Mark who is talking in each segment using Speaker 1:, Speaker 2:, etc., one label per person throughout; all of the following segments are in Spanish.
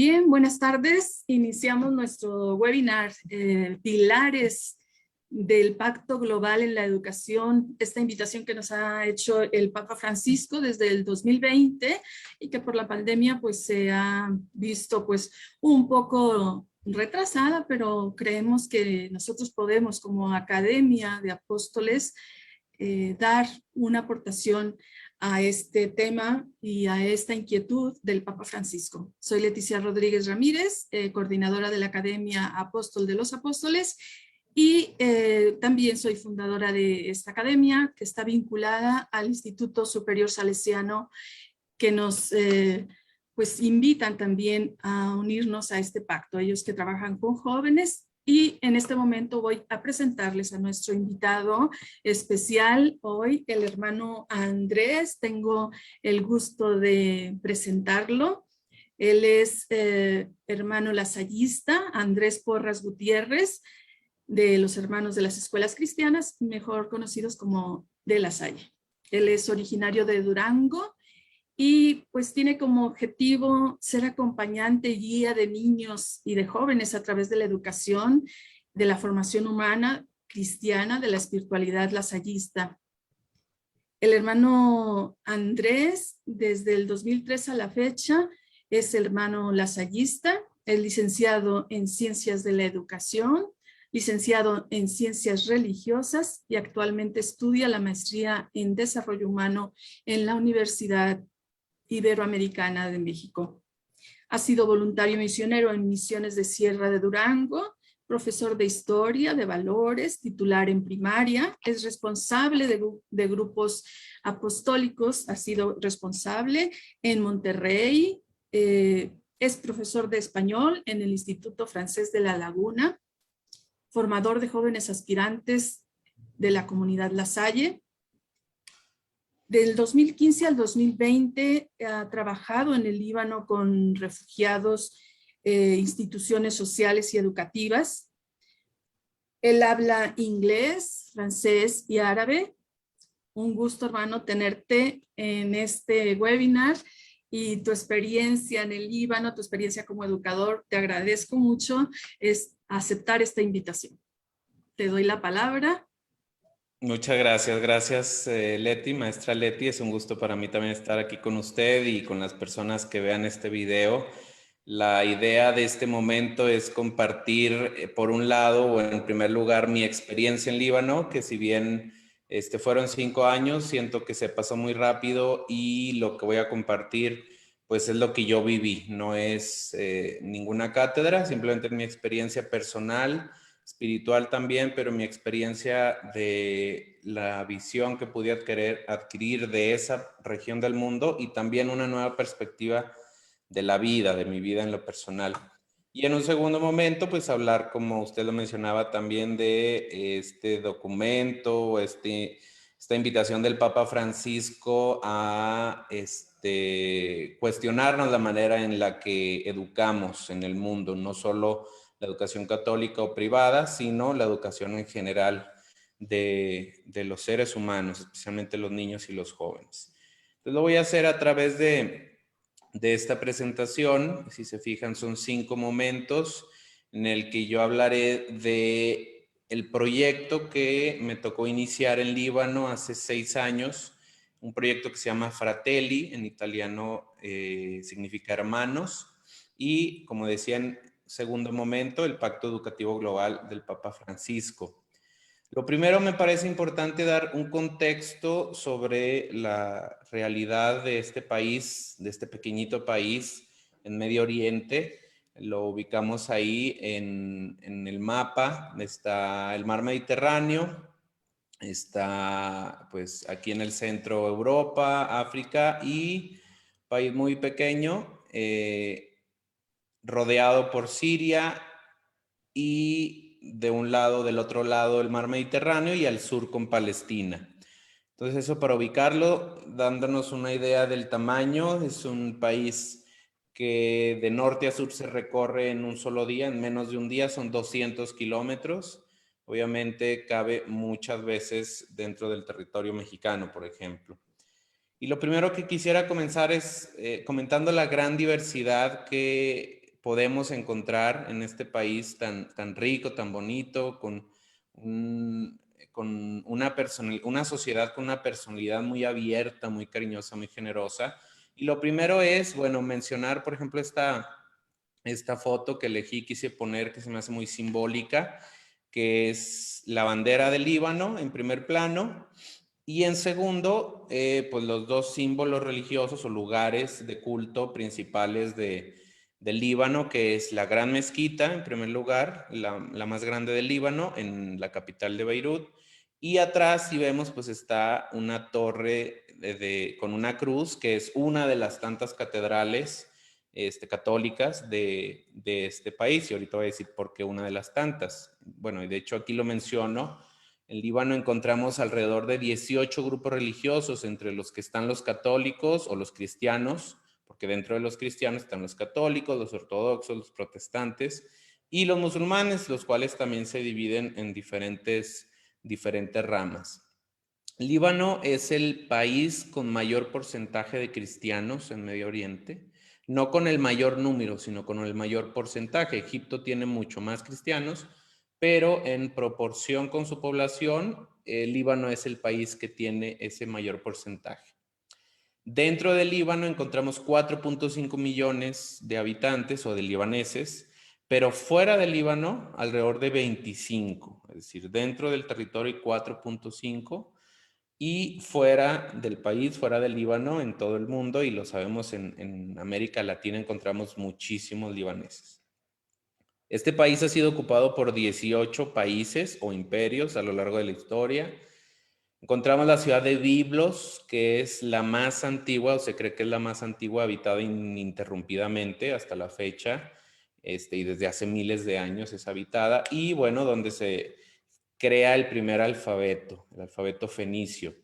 Speaker 1: Bien, buenas tardes. Iniciamos nuestro webinar, Pilares del Pacto Global en la Educación. Esta invitación que nos ha hecho el Papa Francisco desde el 2020 y que por la pandemia pues se ha visto pues un poco retrasada, pero creemos que nosotros podemos como Academia de Apóstoles dar una aportación a este tema y a esta inquietud del Papa Francisco. Soy Leticia Rodríguez Ramírez, coordinadora de la Academia Apóstol de los Apóstoles, y también soy fundadora de esta academia que está vinculada al Instituto Superior Salesiano, que nos pues invitan también a unirnos a este pacto, ellos que trabajan con jóvenes. Y en este momento voy a presentarles a nuestro invitado especial hoy, el hermano Andrés. Tengo el gusto de presentarlo. Él es hermano lasallista, Andrés Porras Gutiérrez, de los Hermanos de las Escuelas Cristianas, mejor conocidos como de La Salle. Él es originario de Durango y pues tiene como objetivo ser acompañante y guía de niños y de jóvenes a través de la educación, de la formación humana cristiana, de la espiritualidad lasallista. El hermano Andrés, desde el 2003 a la fecha, es hermano lasallista, es licenciado en Ciencias de la Educación, licenciado en Ciencias Religiosas y actualmente estudia la maestría en Desarrollo Humano en la Universidad Iberoamericana de México. Ha sido voluntario misionero en Misiones de Sierra de Durango, profesor de Historia, de Valores, titular en primaria, es responsable de grupos apostólicos, ha sido responsable en Monterrey, es profesor de Español en el Instituto Francés de La Laguna, formador de jóvenes aspirantes de la comunidad La Salle. Del 2015 al 2020 ha trabajado en el Líbano con refugiados, instituciones sociales y educativas. Él habla inglés, francés y árabe. Un gusto, hermano, tenerte en este webinar y tu experiencia en el Líbano, tu experiencia como educador. Te agradezco mucho aceptar esta invitación. Te doy la palabra.
Speaker 2: Muchas gracias, Leti, maestra Leti. Es un gusto para mí también estar aquí con usted y con las personas que vean este video. La idea de este momento es compartir, por un lado, o en primer lugar, mi experiencia en Líbano, que si bien fueron 5 años, siento que se pasó muy rápido y lo que voy a compartir, pues es lo que yo viví. No es ninguna cátedra, simplemente mi experiencia personal, espiritual también, pero mi experiencia de la visión que pude adquirir de esa región del mundo y también una nueva perspectiva de la vida, de mi vida en lo personal. Y en un segundo momento, pues hablar, como usted lo mencionaba, también de este documento, esta invitación del Papa Francisco a cuestionarnos la manera en la que educamos en el mundo, no solo la educación católica o privada, sino la educación en general de los seres humanos, especialmente los niños y los jóvenes. Entonces lo voy a hacer a través de esta presentación. Si se fijan, son 5 momentos en el que yo hablaré de el proyecto que me tocó iniciar en Líbano hace 6 años, un proyecto que se llama Fratelli, en italiano significa hermanos, y como decía en segundo momento, el Pacto Educativo Global del Papa Francisco. Lo primero, me parece importante dar un contexto sobre la realidad de este país, de este pequeñito país en Medio Oriente. Lo ubicamos ahí en el mapa. Está el mar Mediterráneo, está pues aquí en el centro Europa, África, y país muy pequeño, rodeado por Siria y del otro lado el mar Mediterráneo, y al sur con Palestina. Entonces eso, para ubicarlo, dándonos una idea del tamaño, es un país que de norte a sur se recorre en un solo día, en menos de un día, son 200 kilómetros. Obviamente cabe muchas veces dentro del territorio mexicano, por ejemplo. Y lo primero que quisiera comenzar es comentando la gran diversidad que podemos encontrar en este país tan rico, tan bonito, con una sociedad con una personalidad muy abierta, muy cariñosa, muy generosa. Y lo primero es, bueno, mencionar, por ejemplo, esta foto que elegí, quise poner, que se me hace muy simbólica, que es la bandera del Líbano en primer plano, y en segundo, pues los dos símbolos religiosos o lugares de culto principales del Líbano, que es la Gran Mezquita, en primer lugar, la más grande del Líbano, en la capital de Beirut, y atrás, si vemos, pues está una torre con una cruz, que es una de las tantas catedrales católicas de este país, y ahorita voy a decir por qué una de las tantas. Bueno, y de hecho aquí lo menciono. En Líbano encontramos alrededor de 18 grupos religiosos, entre los que están los católicos o los cristianos, porque dentro de los cristianos están los católicos, los ortodoxos, los protestantes y los musulmanes, los cuales también se dividen en diferentes ramas. Líbano es el país con mayor porcentaje de cristianos en Medio Oriente, no con el mayor número, sino con el mayor porcentaje. Egipto tiene mucho más cristianos, pero en proporción con su población, Líbano es el país que tiene ese mayor porcentaje. Dentro del Líbano encontramos 4.5 millones de habitantes o de libaneses, pero fuera del Líbano alrededor de 25, es decir, dentro del territorio 4.5 y fuera del país, fuera del Líbano, en todo el mundo, y lo sabemos en América Latina encontramos muchísimos libaneses. Este país ha sido ocupado por 18 países o imperios a lo largo de la historia. Encontramos la ciudad de Biblos, que es la más antigua, o se cree que es la más antigua habitada ininterrumpidamente hasta la fecha, y desde hace miles de años es habitada, y bueno, donde se crea el primer alfabeto, el alfabeto fenicio.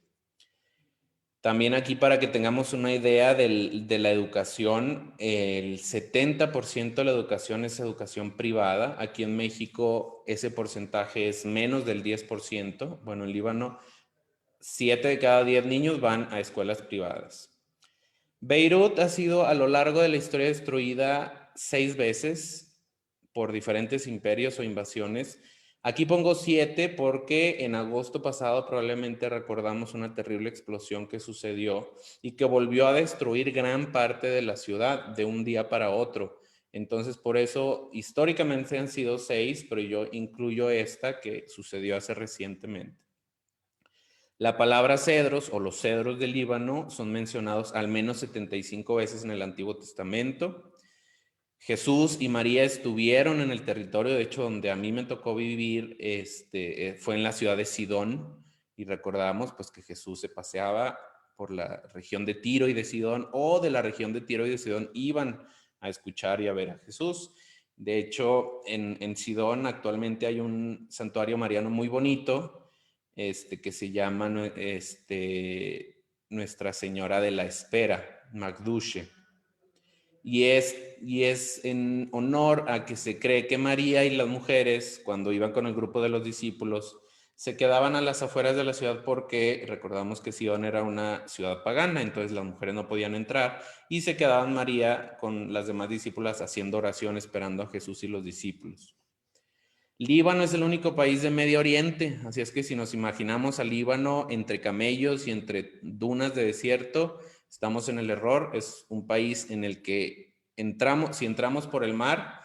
Speaker 2: También aquí para que tengamos una idea de la educación, el 70% de la educación es educación privada. Aquí en México ese porcentaje es menos del 10%. Bueno, en Líbano 7 de cada 10 niños van a escuelas privadas. Beirut ha sido a lo largo de la historia destruida 6 veces por diferentes imperios o invasiones. Aquí pongo 7 porque en agosto pasado probablemente recordamos una terrible explosión que sucedió y que volvió a destruir gran parte de la ciudad de un día para otro. Entonces, por eso, históricamente han sido 6, pero yo incluyo esta que sucedió hace recientemente. La palabra cedros o los cedros del Líbano son mencionados al menos 75 veces en el Antiguo Testamento. Jesús y María estuvieron en el territorio, de hecho, donde a mí me tocó vivir, fue en la ciudad de Sidón, y recordamos pues que Jesús se paseaba por la región de Tiro y de Sidón, o de la región de Tiro y de Sidón iban a escuchar y a ver a Jesús. De hecho, en Sidón actualmente hay un santuario mariano muy bonito, que se llama Nuestra Señora de la Espera, Magdushe. Y es en honor a que se cree que María y las mujeres, cuando iban con el grupo de los discípulos, se quedaban a las afueras de la ciudad porque recordamos que Sidón era una ciudad pagana, entonces las mujeres no podían entrar y se quedaban María con las demás discípulas haciendo oración esperando a Jesús y los discípulos. Líbano es el único país de Medio Oriente, así es que si nos imaginamos al Líbano entre camellos y entre dunas de desierto, estamos en el error. Es un país en el que si entramos por el mar,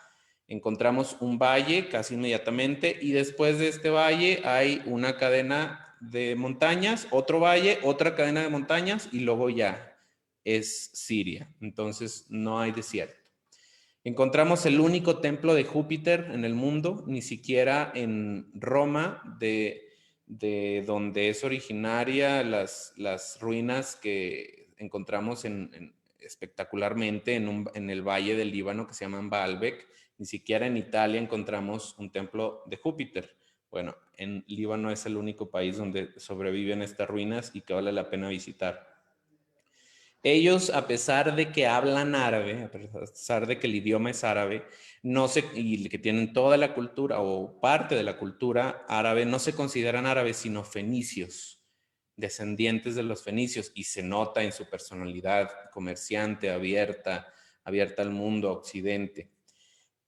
Speaker 2: encontramos un valle casi inmediatamente y después de este valle hay una cadena de montañas, otro valle, otra cadena de montañas y luego ya es Siria. Entonces no hay desierto. Encontramos el único templo de Júpiter en el mundo, ni siquiera en Roma, de donde es originaria las ruinas que encontramos espectacularmente en el valle del Líbano que se llaman Baalbek. Ni siquiera en Italia encontramos un templo de Júpiter. Bueno, en Líbano es el único país donde sobreviven estas ruinas y que vale la pena visitar. Ellos, a pesar de que hablan árabe, a pesar de que el idioma es árabe, y que tienen toda la cultura o parte de la cultura árabe, no se consideran árabes, sino fenicios, descendientes de los fenicios, y se nota en su personalidad comerciante, abierta al mundo, a Occidente.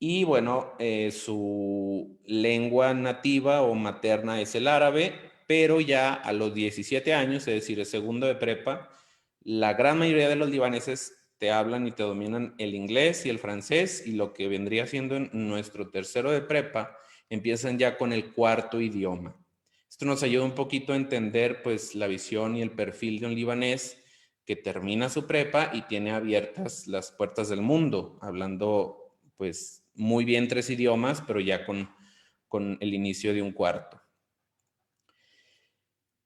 Speaker 2: Y bueno, su lengua nativa o materna es el árabe, pero ya a los 17 años, es decir, el segundo de prepa, la gran mayoría de los libaneses te hablan y te dominan el inglés y el francés, y lo que vendría siendo en nuestro tercero de prepa, empiezan ya con el cuarto idioma. Esto nos ayuda un poquito a entender pues la visión y el perfil de un libanés que termina su prepa y tiene abiertas las puertas del mundo, hablando pues muy bien 3 idiomas, pero ya con el inicio de un cuarto.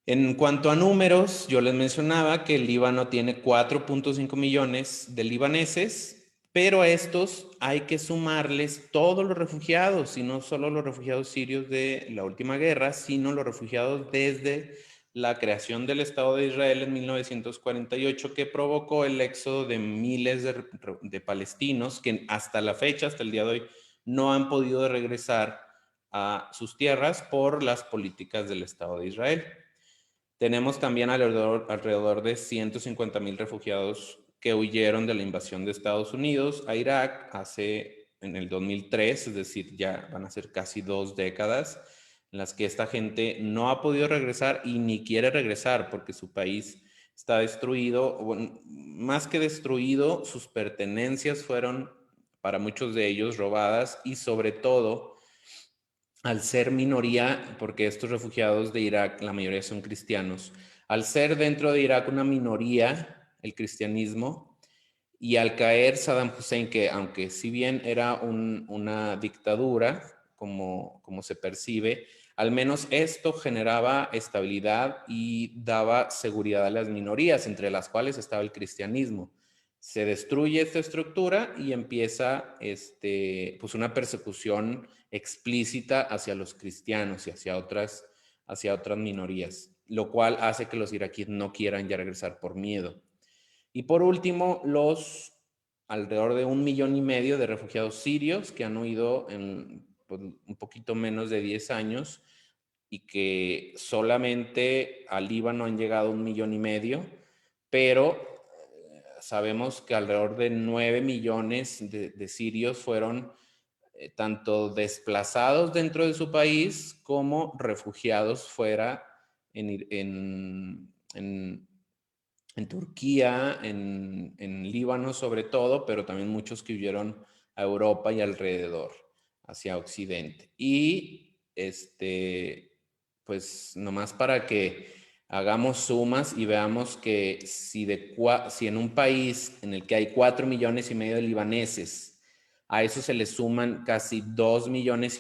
Speaker 2: En cuanto a números, yo les mencionaba que el Líbano tiene 4.5 millones de libaneses, pero a estos hay que sumarles todos los refugiados, y no solo los refugiados sirios de la última guerra, sino los refugiados desde la creación del Estado de Israel en 1948, que provocó el éxodo de miles de palestinos que hasta la fecha, hasta el día de hoy, no han podido regresar a sus tierras por las políticas del Estado de Israel. Tenemos también alrededor de 150,000 refugiados que huyeron de la invasión de Estados Unidos a Irak en el 2003, es decir, ya van a ser casi 2 décadas, en las que esta gente no ha podido regresar y ni quiere regresar porque su país está destruido. Bueno, más que destruido, sus pertenencias fueron para muchos de ellos robadas, y sobre todo al ser minoría, porque estos refugiados de Irak, la mayoría son cristianos, al ser dentro de Irak una minoría, el cristianismo, y al caer Saddam Hussein, que aunque si bien era una dictadura, como se percibe, al menos esto generaba estabilidad y daba seguridad a las minorías, entre las cuales estaba el cristianismo. Se destruye esta estructura y empieza pues una persecución explícita hacia los cristianos y hacia otras minorías, lo cual hace que los iraquíes no quieran ya regresar por miedo. Y por último, los alrededor de 1,5 millones de refugiados sirios que han huido en pues, un poquito menos de 10 años, y que solamente al Líbano han llegado 1,5 millones, pero sabemos que alrededor de 9 millones de sirios fueron tanto desplazados dentro de su país como refugiados fuera en Turquía, en Líbano sobre todo, pero también muchos que huyeron a Europa y alrededor, hacia Occidente. Y pues nomás para que hagamos sumas y veamos que si en un país en el que hay 4,5 millones de libaneses, a eso se le suman casi 2,5 millones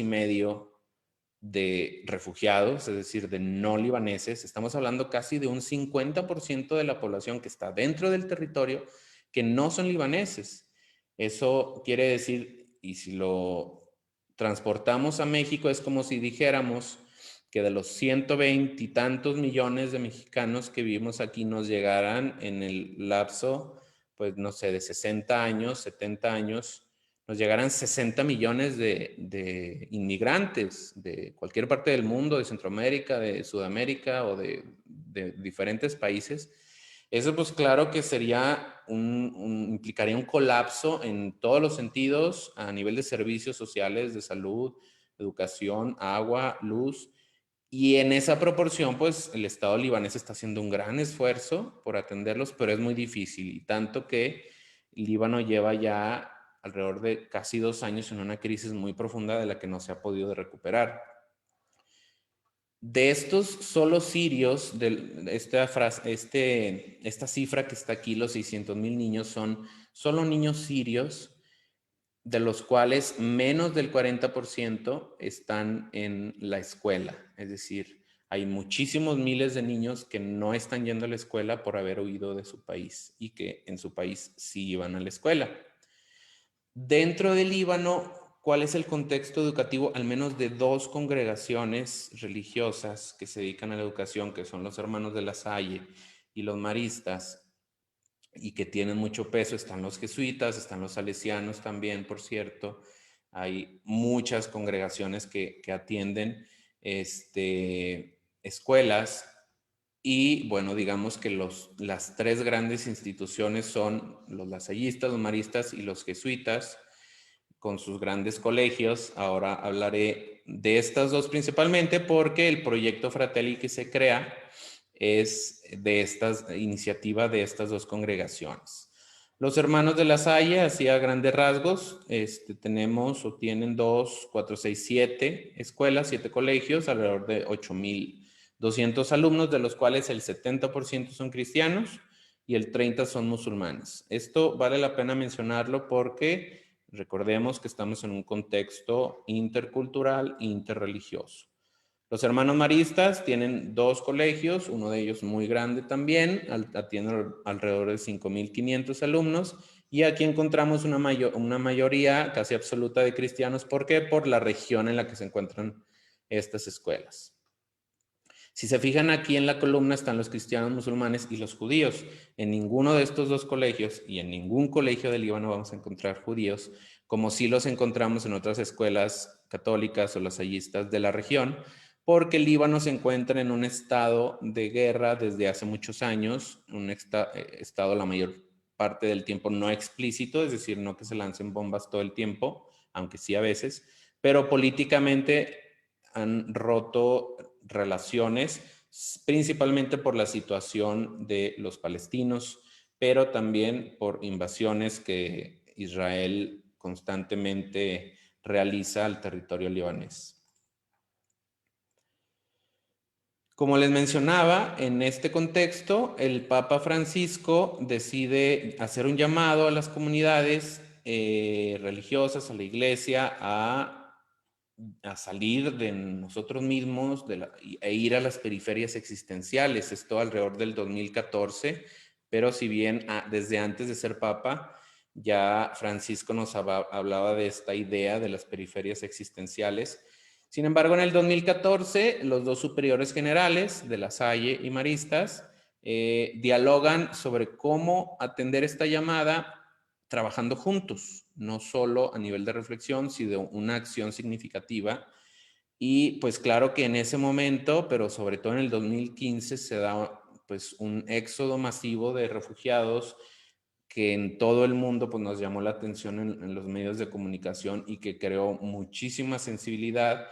Speaker 2: de refugiados, es decir, de no libaneses, estamos hablando casi de un 50% de la población que está dentro del territorio que no son libaneses. Eso quiere decir, y si lo transportamos a México, es como si dijéramos que de los 120 y tantos millones de mexicanos que vivimos aquí nos llegaran en el lapso, pues no sé, de 60 años, 70 años, nos llegarán 60 millones de inmigrantes de cualquier parte del mundo, de Centroamérica, de Sudamérica o de diferentes países. Eso pues claro que sería implicaría un colapso en todos los sentidos a nivel de servicios sociales, de salud, educación, agua, luz. Y en esa proporción, pues el Estado libanés está haciendo un gran esfuerzo por atenderlos, pero es muy difícil. Y tanto que Líbano lleva ya alrededor de casi 2 años en una crisis muy profunda de la que no se ha podido recuperar. De estos solo sirios, esta cifra que está aquí, los 600,000 niños, son solo niños sirios, de los cuales menos del 40% están en la escuela. Es decir, hay muchísimos miles de niños que no están yendo a la escuela por haber huido de su país y que en su país sí iban a la escuela. Dentro del Líbano, ¿cuál es el contexto educativo? Al menos de 2 congregaciones religiosas que se dedican a la educación, que son los Hermanos de la Salle y los Maristas, y que tienen mucho peso. Están los jesuitas, están los salesianos también, por cierto. Hay muchas congregaciones que atienden escuelas. Y bueno, digamos que las 3 grandes instituciones son los lasallistas, los maristas y los jesuitas. con sus grandes colegios. Ahora hablaré de estas dos principalmente porque el proyecto Fratelli que se crea es de estas iniciativa de estas dos congregaciones. Los hermanos de La Salle, así a grandes rasgos, tenemos o tienen 2, 4, 6, 7 escuelas, 7 colegios, alrededor de 8,200 alumnos, de los cuales el 70% son cristianos y el 30% son musulmanes. Esto vale la pena mencionarlo porque recordemos que estamos en un contexto intercultural e interreligioso. Los hermanos maristas tienen 2 colegios, uno de ellos muy grande también, atiende alrededor de 5,500 alumnos, y aquí encontramos una mayoría casi absoluta de cristianos. ¿Por qué? Por la región en la que se encuentran estas escuelas. Si se fijan aquí en la columna están los cristianos, musulmanes y los judíos. En ninguno de estos 2 colegios y en ningún colegio del Líbano vamos a encontrar judíos, como sí los encontramos en otras escuelas católicas o lasallistas de la región, porque el Líbano se encuentra en un estado de guerra desde hace muchos años, un estado la mayor parte del tiempo no explícito, es decir, no que se lancen bombas todo el tiempo, aunque sí a veces, pero políticamente han roto relaciones, principalmente por la situación de los palestinos, pero también por invasiones que Israel constantemente realiza al territorio libanés. Como les mencionaba, en este contexto, el Papa Francisco decide hacer un llamado a las comunidades religiosas, a la iglesia, a salir de nosotros mismos e ir a las periferias existenciales. Esto alrededor del 2014, pero si bien desde antes de ser Papa, ya Francisco nos hablaba de esta idea de las periferias existenciales. Sin embargo, en el 2014, los 2 superiores generales de La Salle y Maristas dialogan sobre cómo atender esta llamada trabajando juntos, no solo a nivel de reflexión, sino una acción significativa. Y pues claro que en ese momento, pero sobre todo en el 2015, se da pues un éxodo masivo de refugiados que en todo el mundo pues nos llamó la atención en los medios de comunicación y que creó muchísima sensibilidad.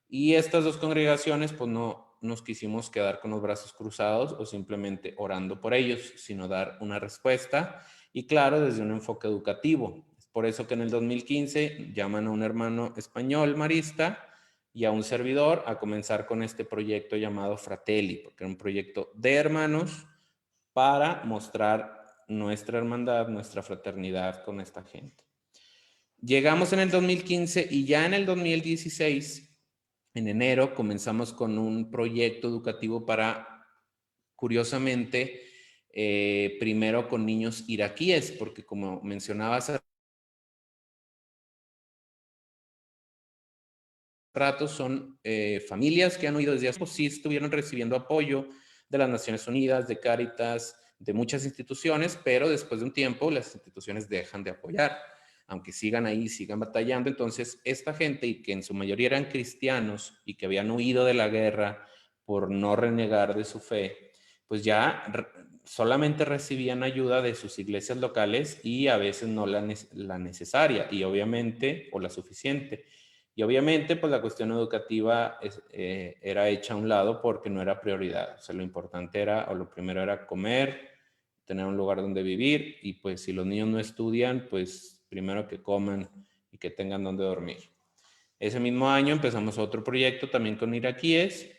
Speaker 2: Y estas 2 congregaciones pues no nos quisimos quedar con los brazos cruzados o simplemente orando por ellos, sino dar una respuesta, y claro, desde un enfoque educativo. Es por eso que en el 2015 llaman a un hermano español marista y a un servidor a comenzar con este proyecto llamado Fratelli, porque era un proyecto de hermanos para mostrar nuestra hermandad, nuestra fraternidad con esta gente. Llegamos en el 2015 y ya en el 2016, en enero, comenzamos con un proyecto educativo para, curiosamente, primero con niños iraquíes, porque como mencionaba hace rato, son familias que han huido desde hace tiempo, sí estuvieron recibiendo apoyo de las Naciones Unidas, de Cáritas, de muchas instituciones, pero después de un tiempo las instituciones dejan de apoyar, aunque sigan ahí, sigan batallando. Entonces, esta gente, y que en su mayoría eran cristianos y que habían huido de la guerra por no renegar de su fe, pues ya solamente recibían ayuda de sus iglesias locales y a veces no la necesaria y obviamente, o la suficiente. Y obviamente, pues la cuestión educativa era hecha a un lado porque no era prioridad. O sea, lo importante era, o lo primero era comer, tener un lugar donde vivir, y pues si los niños no estudian, pues primero que coman y que tengan donde dormir. Ese mismo año empezamos otro proyecto también con iraquíes,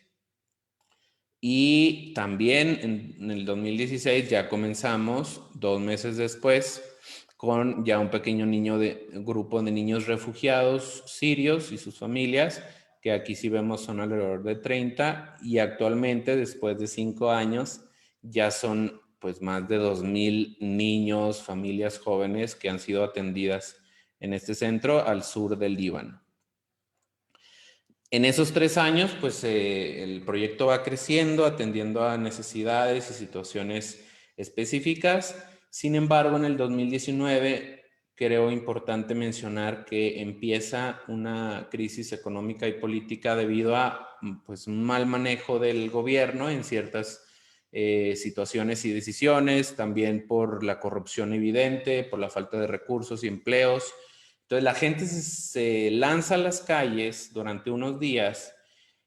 Speaker 2: y también en el 2016 ya comenzamos, 2 meses después, con ya un pequeño grupo de niños refugiados sirios y sus familias, que aquí sí vemos son alrededor de 30, y actualmente, después de 5 años, ya son pues más de 2,000 niños, familias jóvenes que han sido atendidas en este centro al sur del Líbano. En esos 3 años, pues el proyecto va creciendo, atendiendo a necesidades y situaciones específicas. Sin embargo, en el 2019 creo importante mencionar que empieza una crisis económica y política debido a pues, un mal manejo del gobierno en ciertas situaciones y decisiones, también por la corrupción evidente, por la falta de recursos y empleos. Entonces la gente se lanza a las calles durante unos días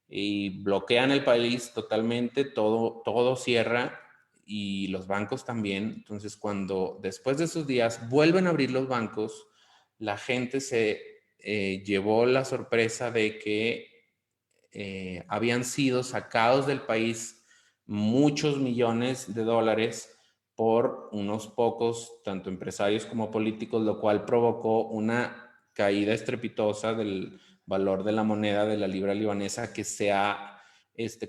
Speaker 2: y bloquean el país totalmente, todo cierra y los bancos también. Entonces cuando después de esos días vuelven a abrir los bancos, la gente se llevó la sorpresa de que habían sido sacados del país muchos millones de dólares por unos pocos, tanto empresarios como políticos, lo cual provocó una caída estrepitosa del valor de la moneda de la libra libanesa que se ha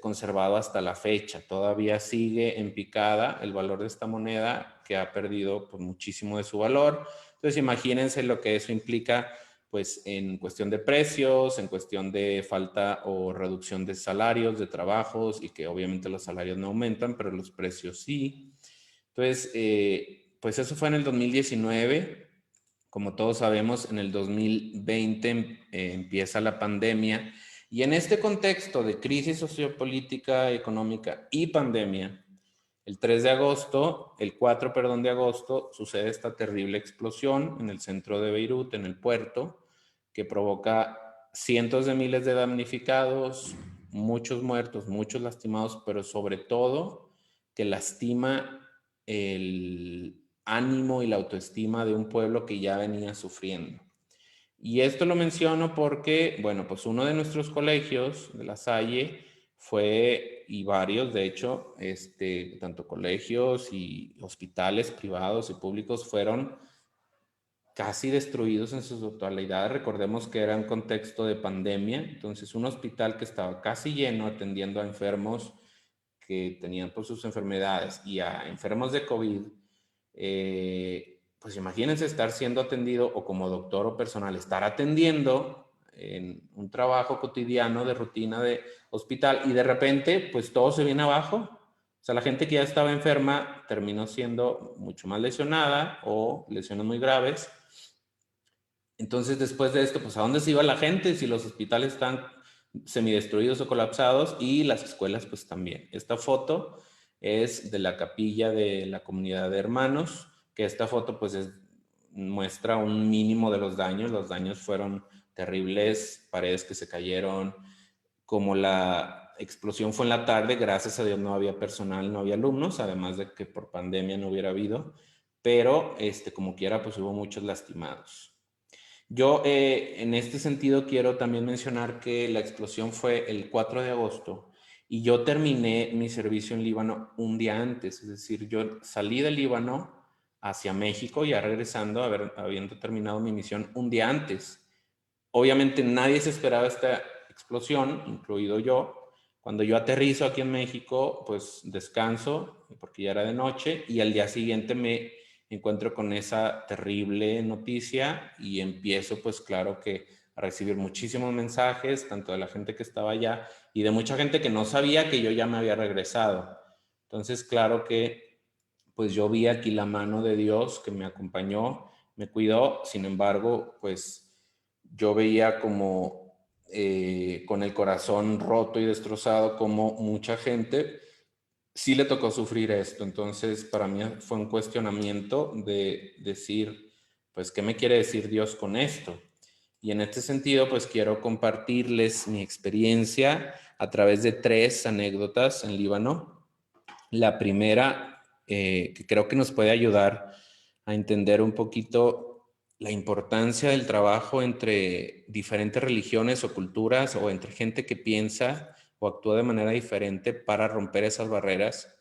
Speaker 2: conservado hasta la fecha. Todavía sigue en picada el valor de esta moneda, que ha perdido pues, muchísimo de su valor. Entonces imagínense lo que eso implica pues en cuestión de precios, en cuestión de falta o reducción de salarios, de trabajos, y que obviamente los salarios no aumentan, pero los precios sí. Entonces, pues eso fue en el 2019. Como todos sabemos, en el 2020 empieza la pandemia, y en este contexto de crisis sociopolítica, económica y pandemia, el 3 de agosto, el 4, perdón, de agosto, sucede esta terrible explosión en el centro de Beirut, en el puerto, que provoca cientos de miles de damnificados, muchos muertos, muchos lastimados, pero sobre todo que lastima el ánimo y la autoestima de un pueblo que ya venía sufriendo. Y esto lo menciono porque, bueno, pues uno de nuestros colegios de La Salle fue, y varios, de hecho, tanto colegios y hospitales privados y públicos fueron casi destruidos en su totalidad. Recordemos que era un contexto de pandemia, entonces un hospital que estaba casi lleno atendiendo a enfermos que tenían pues, sus enfermedades y a enfermos de COVID, pues imagínense estar siendo atendido o como doctor o personal, estar atendiendo en un trabajo cotidiano de rutina de hospital y de repente pues todo se viene abajo. O sea, la gente que ya estaba enferma terminó siendo mucho más lesionada o lesiones muy graves. Entonces, después de esto, pues ¿a dónde se iba la gente si los hospitales están semidestruidos o colapsados y las escuelas pues también? Esta foto es de la capilla de la comunidad de hermanos, que esta foto pues muestra un mínimo de los daños fueron terribles, paredes que se cayeron, como la explosión fue en la tarde, gracias a Dios no había personal, no había alumnos, además de que por pandemia no hubiera habido, pero como quiera pues hubo muchos lastimados. Yo en este sentido quiero también mencionar que la explosión fue el 4 de agosto y yo terminé mi servicio en Líbano un día antes, es decir, yo salí del Líbano hacia México ya regresando, habiendo terminado mi misión un día antes. Obviamente nadie se esperaba esta explosión, incluido yo. Cuando yo aterrizo aquí en México, pues descanso porque ya era de noche y al día siguiente me encuentro con esa terrible noticia y empiezo pues claro que a recibir muchísimos mensajes, tanto de la gente que estaba allá y de mucha gente que no sabía que yo ya me había regresado. Entonces claro que pues yo vi aquí la mano de Dios que me acompañó, me cuidó, sin embargo pues yo veía como con el corazón roto y destrozado como mucha gente sí le tocó sufrir esto. Entonces, para mí fue un cuestionamiento de decir, pues, ¿qué me quiere decir Dios con esto? Y en este sentido, pues, quiero compartirles mi experiencia a través de 3 anécdotas en Líbano. La primera, que creo que nos puede ayudar a entender un poquito la importancia del trabajo entre diferentes religiones o culturas o entre gente que piensa o actúa de manera diferente para romper esas barreras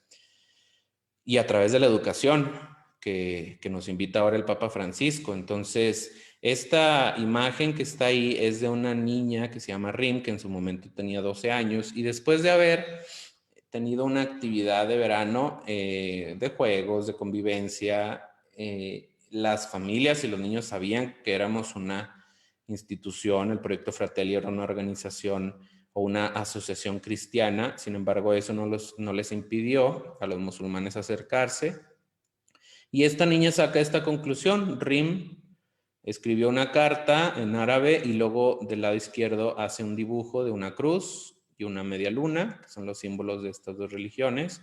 Speaker 2: y a través de la educación que nos invita ahora el Papa Francisco. Entonces, esta imagen que está ahí es de una niña que se llama Rim, que en su momento tenía 12 años y después de haber tenido una actividad de verano de juegos, de convivencia, las familias y los niños sabían que éramos una institución, el Proyecto Fratelli era una organización o una asociación cristiana, sin embargo eso no les impidió a los musulmanes acercarse. Y esta niña saca esta conclusión, Rim escribió una carta en árabe y luego del lado izquierdo hace un dibujo de una cruz y una media luna, que son los símbolos de estas dos religiones.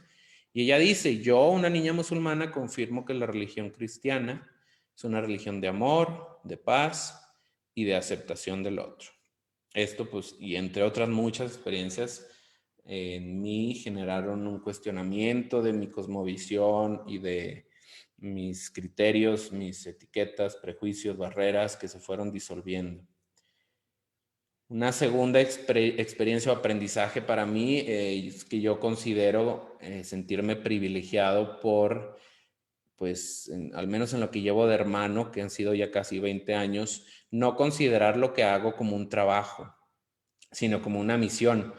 Speaker 2: Y ella dice, yo, una niña musulmana, confirmo que la religión cristiana es una religión de amor, de paz, y de aceptación del otro. Esto, pues, y entre otras muchas experiencias, en mí generaron un cuestionamiento de mi cosmovisión y de mis criterios, mis etiquetas, prejuicios, barreras que se fueron disolviendo. Una segunda experiencia o aprendizaje para mí es que yo considero sentirme privilegiado por, pues, al menos en lo que llevo de hermano, que han sido ya casi 20 años, no considerar lo que hago como un trabajo, sino como una misión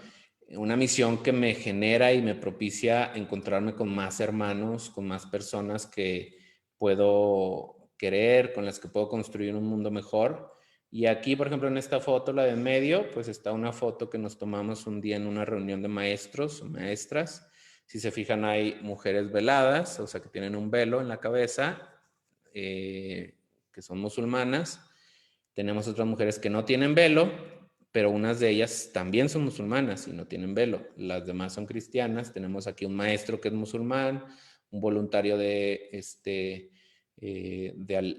Speaker 2: que me genera y me propicia encontrarme con más hermanos, con más personas que puedo querer, con las que puedo construir un mundo mejor. Y aquí, por ejemplo, en esta foto, la de en medio, pues está una foto que nos tomamos un día en una reunión de maestros o maestras. Si se fijan, hay mujeres veladas, o sea, que tienen un velo en la cabeza, que son musulmanas. Tenemos otras mujeres que no tienen velo, pero unas de ellas también son musulmanas y no tienen velo. Las demás son cristianas. Tenemos aquí un maestro que es musulmán, un voluntario de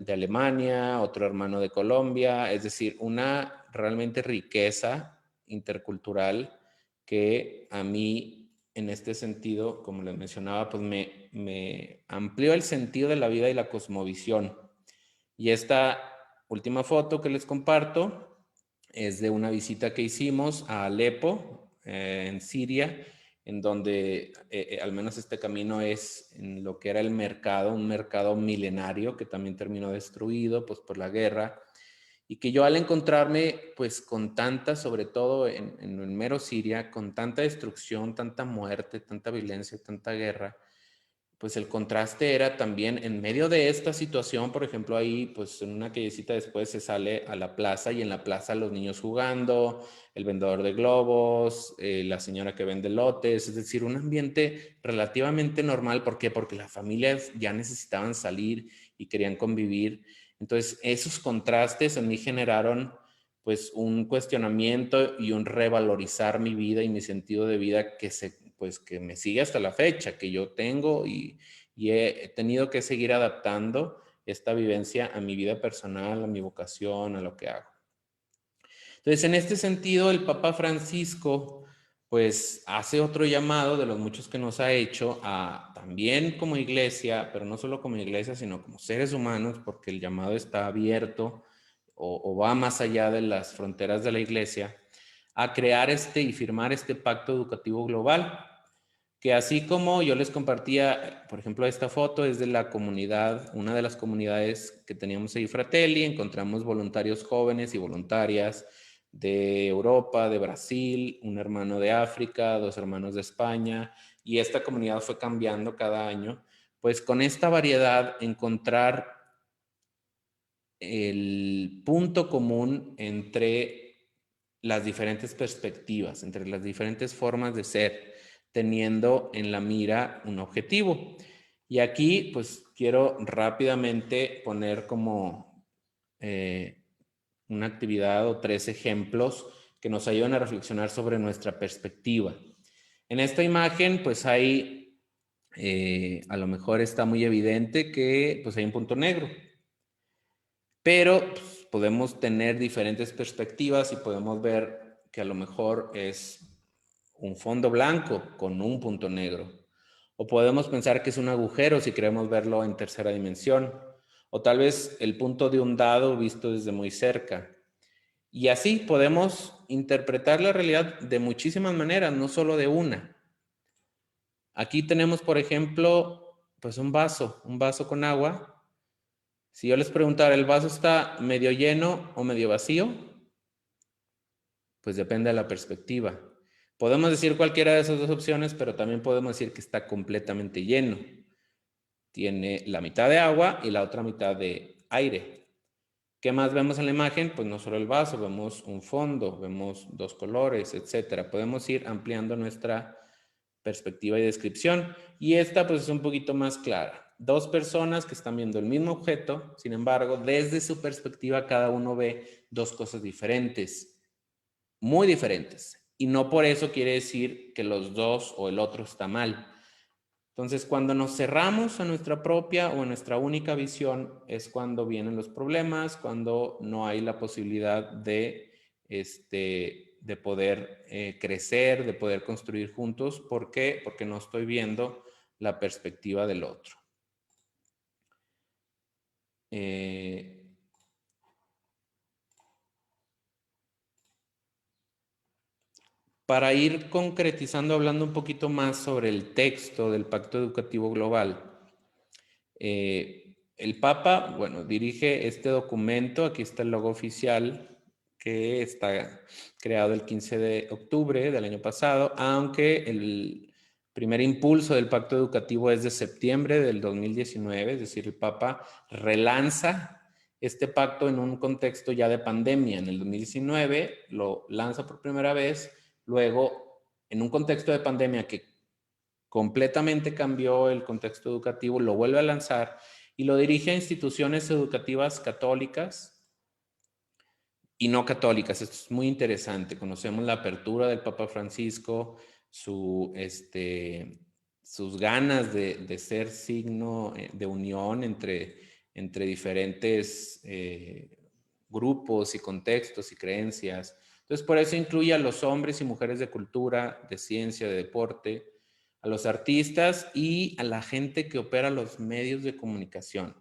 Speaker 2: Alemania, otro hermano de Colombia, es decir, una realmente riqueza intercultural que a mí, en este sentido, como les mencionaba, pues me amplió el sentido de la vida y la cosmovisión. Y esta última foto que les comparto es de una visita que hicimos a Alepo, en Siria, en donde al menos este camino es en lo que era el mercado, un mercado milenario que también terminó destruido pues, por la guerra, y que yo al encontrarme pues con tanta, sobre todo en el mero Siria, con tanta destrucción, tanta muerte, tanta violencia, tanta guerra, pues el contraste era también en medio de esta situación. Por ejemplo, ahí pues en una callecita después se sale a la plaza y en la plaza los niños jugando, el vendedor de globos, la señora que vende lotes, es decir, un ambiente relativamente normal. ¿Por qué? Porque las familias ya necesitaban salir y querían convivir. Entonces esos contrastes en mí generaron pues un cuestionamiento y un revalorizar mi vida y mi sentido de vida pues que me sigue hasta la fecha, que yo tengo y he tenido que seguir adaptando esta vivencia a mi vida personal, a mi vocación, a lo que hago. Entonces, en este sentido, el Papa Francisco, pues, hace otro llamado de los muchos que nos ha hecho a también como iglesia, pero no solo como iglesia, sino como seres humanos, porque el llamado está abierto o va más allá de las fronteras de la iglesia, a crear y firmar este pacto educativo global, que así como yo les compartía, por ejemplo, esta foto es de la comunidad, una de las comunidades que teníamos ahí, Fratelli. Encontramos voluntarios jóvenes y voluntarias de Europa, de Brasil, un hermano de África, 2 hermanos de España, y esta comunidad fue cambiando cada año. Pues con esta variedad, encontrar el punto común entre las diferentes perspectivas, entre las diferentes formas de ser, teniendo en la mira un objetivo. Y aquí, pues, quiero rápidamente poner como una actividad o 3 ejemplos que nos ayudan a reflexionar sobre nuestra perspectiva. En esta imagen, pues, hay, a lo mejor está muy evidente que, pues, hay un punto negro. Pero pues, podemos tener diferentes perspectivas y podemos ver que a lo mejor es un fondo blanco con un punto negro. O podemos pensar que es un agujero si queremos verlo en tercera dimensión. O tal vez el punto de un dado visto desde muy cerca. Y así podemos interpretar la realidad de muchísimas maneras, no solo de una. Aquí tenemos, por ejemplo, pues un vaso con agua. Si yo les preguntara, ¿el vaso está medio lleno o medio vacío? Pues depende de la perspectiva. Podemos decir cualquiera de esas 2 opciones, pero también podemos decir que está completamente lleno. Tiene la mitad de agua y la otra mitad de aire. ¿Qué más vemos en la imagen? Pues no solo el vaso, vemos un fondo, vemos 2 colores, etc. Podemos ir ampliando nuestra perspectiva y descripción. Y esta pues es un poquito más clara. 2 personas que están viendo el mismo objeto, sin embargo, desde su perspectiva cada uno ve 2 cosas diferentes, muy diferentes. Y no por eso quiere decir que los 2 o el otro está mal. Entonces, cuando nos cerramos a nuestra propia o a nuestra única visión, es cuando vienen los problemas, cuando no hay la posibilidad de poder crecer, de poder construir juntos. ¿Por qué? Porque no estoy viendo la perspectiva del otro. Para ir concretizando, hablando un poquito más sobre el texto del Pacto Educativo Global, el Papa, bueno, dirige este documento. Aquí está el logo oficial, que está creado el 15 de octubre del año pasado, aunque el primer impulso del Pacto Educativo es de septiembre del 2019, es decir, el Papa relanza este pacto en un contexto ya de pandemia. En el 2019 lo lanza por primera vez, luego en un contexto de pandemia que completamente cambió el contexto educativo, lo vuelve a lanzar y lo dirige a instituciones educativas católicas y no católicas. Esto es muy interesante. Conocemos la apertura del Papa Francisco, sus ganas de ser signo de unión entre diferentes grupos y contextos y creencias. Entonces, por eso incluye a los hombres y mujeres de cultura, de ciencia, de deporte, a los artistas y a la gente que opera los medios de comunicación.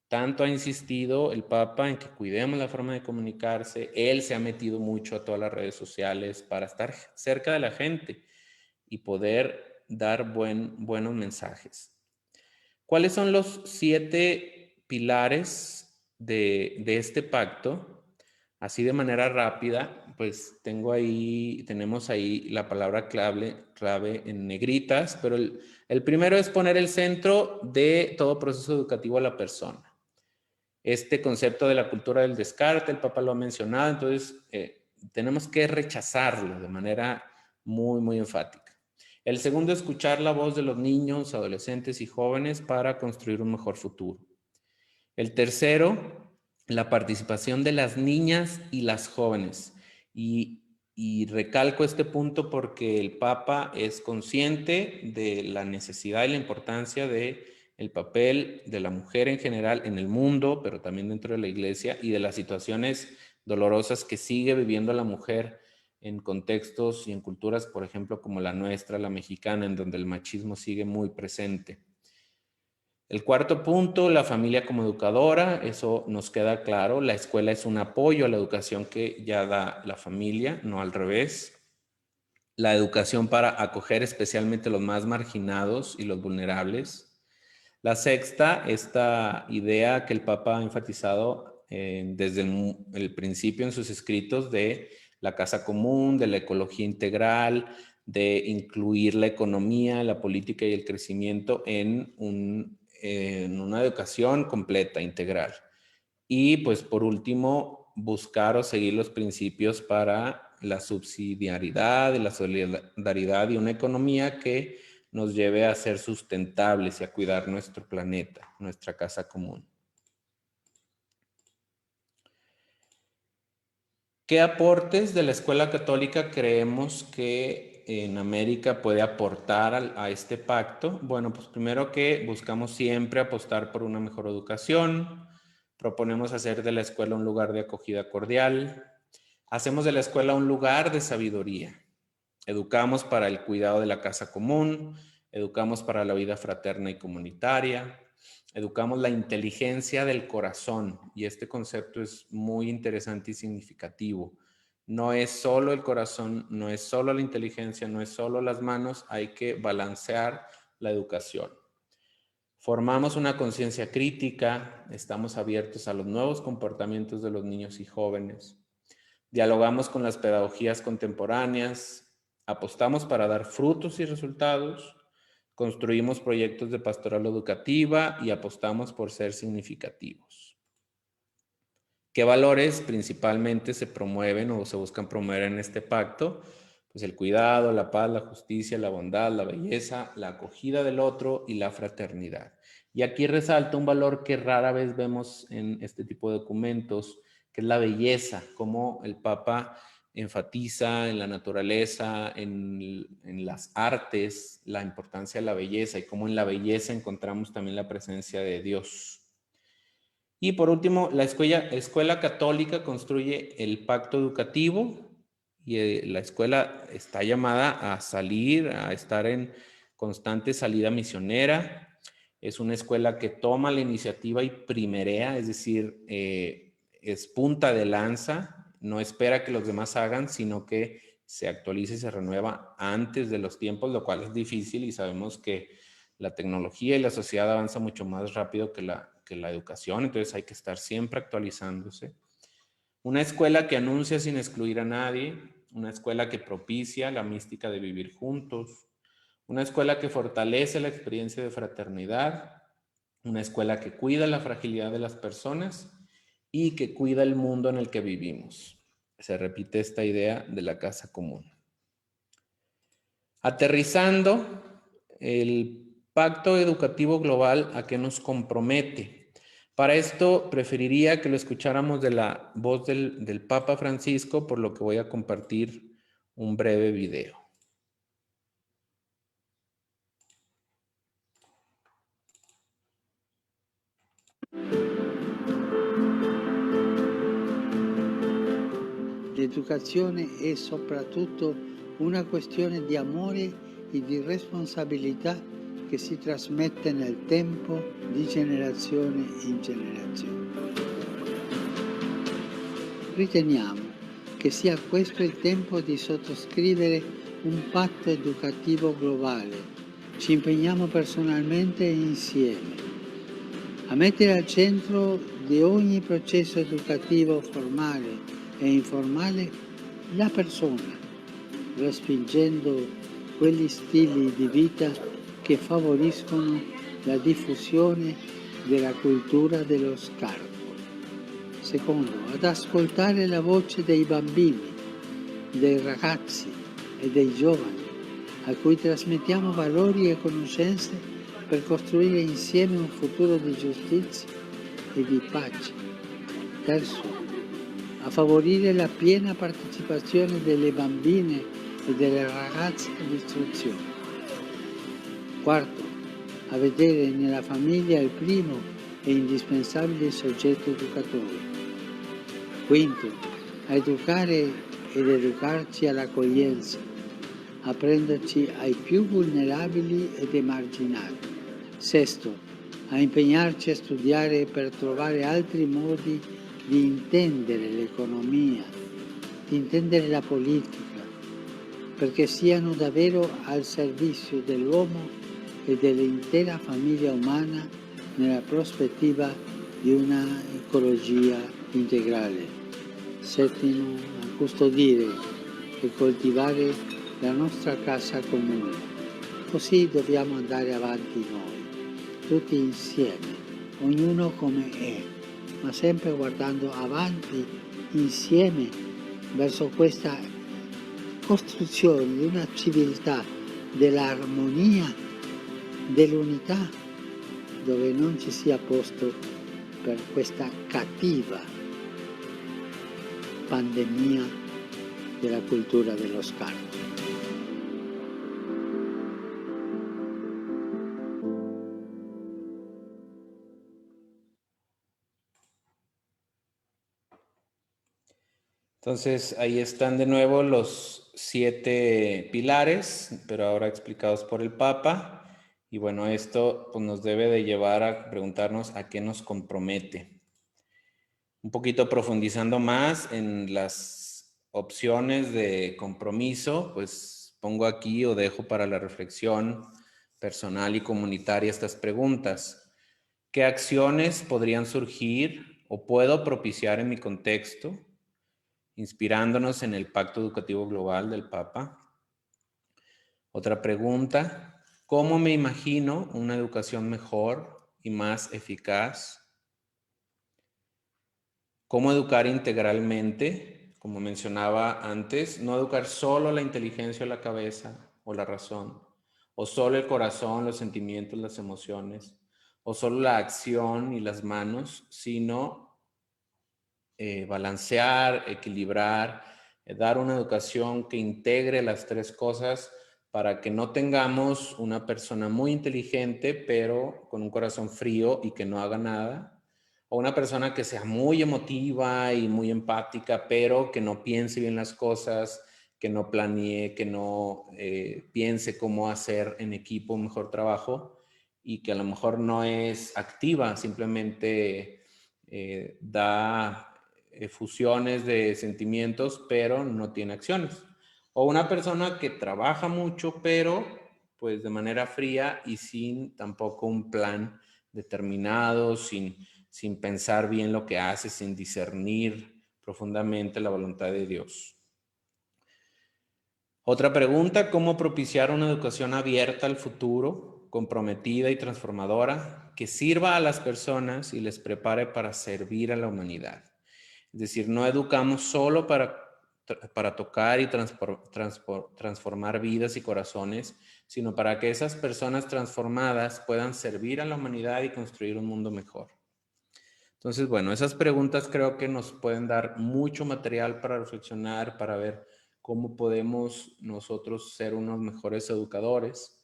Speaker 2: Tanto ha insistido el Papa en que cuidemos la forma de comunicarse. Él se ha metido mucho a todas las redes sociales para estar cerca de la gente y poder dar buenos mensajes. ¿Cuáles son los 7 pilares de este pacto? Así de manera rápida, pues tenemos ahí la palabra clave en negritas, pero el primero es poner el centro de todo proceso educativo a la persona. Este concepto de la cultura del descarte, el Papa lo ha mencionado, entonces tenemos que rechazarlo de manera muy, muy enfática. El segundo, escuchar la voz de los niños, adolescentes y jóvenes para construir un mejor futuro. El tercero, la participación de las niñas y las jóvenes. Y recalco este punto porque el Papa es consciente de la necesidad y la importancia de el papel de la mujer en general en el mundo, pero también dentro de la iglesia, y de las situaciones dolorosas que sigue viviendo la mujer en contextos y en culturas, por ejemplo, como la nuestra, la mexicana, en donde el machismo sigue muy presente. El cuarto punto, la familia como educadora, eso nos queda claro. La escuela es un apoyo a la educación que ya da la familia, no al revés. La educación para acoger especialmente los más marginados y los vulnerables. La sexta, esta idea que el Papa ha enfatizado desde el principio en sus escritos de la casa común, de la ecología integral, de incluir la economía, la política y el crecimiento en una educación completa, integral. Y pues por último, buscar o seguir los principios para la subsidiariedad, la solidaridad y una economía que nos lleve a ser sustentables y a cuidar nuestro planeta, nuestra casa común. ¿Qué aportes de la Escuela Católica creemos que en América puede aportar a este pacto? Bueno, pues primero que buscamos siempre apostar por una mejor educación, proponemos hacer de la escuela un lugar de acogida cordial, hacemos de la escuela un lugar de sabiduría, educamos para el cuidado de la casa común, educamos para la vida fraterna y comunitaria, educamos la inteligencia del corazón, y este concepto es muy interesante y significativo. No es solo el corazón, no es solo la inteligencia, no es solo las manos, hay que balancear la educación. Formamos una conciencia crítica, estamos abiertos a los nuevos comportamientos de los niños y jóvenes. Dialogamos con las pedagogías contemporáneas, apostamos para dar frutos y resultados, construimos proyectos de pastoral educativa y apostamos por ser significativos. ¿Qué valores principalmente se promueven o se buscan promover en este pacto? Pues el cuidado, la paz, la justicia, la bondad, la belleza, la acogida del otro y la fraternidad. Y aquí resalta un valor que rara vez vemos en este tipo de documentos, que es la belleza, como el Papa enfatiza en la naturaleza, en las artes, la importancia de la belleza y cómo en la belleza encontramos también la presencia de Dios. Y por último, la escuela católica construye el pacto educativo y la escuela está llamada a salir, a estar en constante salida misionera. Es una escuela que toma la iniciativa y primerea, es decir, es punta de lanza, no espera que los demás hagan, sino que se actualiza y se renueva antes de los tiempos, lo cual es difícil y sabemos que la tecnología y la sociedad avanza mucho más rápido que la educación, entonces hay que estar siempre actualizándose. Una escuela que anuncia sin excluir a nadie, una escuela que propicia la mística de vivir juntos, una escuela que fortalece la experiencia de fraternidad, una escuela que cuida la fragilidad de las personas y que cuida el mundo en el que vivimos. Se repite esta idea de la casa común. Aterrizando, el Pacto Educativo Global, ¿a qué nos compromete? Para esto preferiría que lo escucháramos de la voz del Papa Francisco, por lo que voy a compartir un breve video.
Speaker 3: L'educazione è soprattutto una questione di amore e di responsabilità che si trasmette nel tempo di generazione in generazione. Riteniamo che sia questo il tempo di sottoscrivere un patto educativo globale. Ci impegniamo personalmente e insieme a mettere al centro di ogni processo educativo formale e informale la persona, respingendo quegli stili di vita che favoriscono la diffusione della cultura dello scarto. Secondo, ad ascoltare la voce dei bambini, dei ragazzi e dei giovani, a cui trasmettiamo valori e conoscenze per costruire insieme un futuro di giustizia e di pace. Terzo, a favorire la piena partecipazione delle bambine e delle ragazze all'istruzione. Quarto, a vedere nella famiglia il primo e indispensabile soggetto educatore. Quinto, a educare ed educarci all'accoglienza, aprenderci ai più vulnerabili ed emarginati. Sesto, a impegnarci a studiare per trovare altri modi di intendere l'economia, di intendere la politica, perché siano davvero al servizio dell'uomo e dell'intera famiglia umana nella prospettiva di una ecologia integrale. Settimo, a custodire e coltivare la nostra casa comune. Così dobbiamo andare avanti noi, tutti insieme, ognuno come è, ma sempre guardando avanti insieme verso questa costruzione di una civiltà dell'armonia, dell'unità, dove non ci sia posto per questa cattiva pandemia della cultura dello scarto.
Speaker 2: Entonces, ahí están de nuevo los 7 pilares, pero ahora explicados por el Papa. Y bueno, esto pues, nos debe de llevar a preguntarnos a qué nos compromete. Un poquito profundizando más en las opciones de compromiso, pues pongo aquí o dejo para la reflexión personal y comunitaria estas preguntas. ¿Qué acciones podrían surgir o puedo propiciar en mi contexto, inspirándonos en el Pacto Educativo Global del Papa? Otra pregunta, ¿cómo me imagino una educación mejor y más eficaz? ¿Cómo educar integralmente? Como mencionaba antes, no educar solo la inteligencia o la cabeza o la razón, o solo el corazón, los sentimientos, las emociones, o solo la acción y las manos, sino balancear, equilibrar, dar una educación que integre las tres cosas para que no tengamos una persona muy inteligente, pero con un corazón frío y que no haga nada, o una persona que sea muy emotiva y muy empática, pero que no piense bien las cosas, que no planee, que no piense cómo hacer en equipo un mejor trabajo y que a lo mejor no es activa, simplemente da fusiones de sentimientos, pero no tiene acciones. O una persona que trabaja mucho, pero pues de manera fría y sin tampoco un plan determinado, sin pensar bien lo que hace, sin discernir profundamente la voluntad de Dios. Otra pregunta, ¿cómo propiciar una educación abierta al futuro, comprometida y transformadora, que sirva a las personas y les prepare para servir a la humanidad? Es decir, no educamos solo para tocar y transformar vidas y corazones, sino para que esas personas transformadas puedan servir a la humanidad y construir un mundo mejor. Entonces, bueno, esas preguntas creo que nos pueden dar mucho material para reflexionar, para ver cómo podemos nosotros ser unos mejores educadores.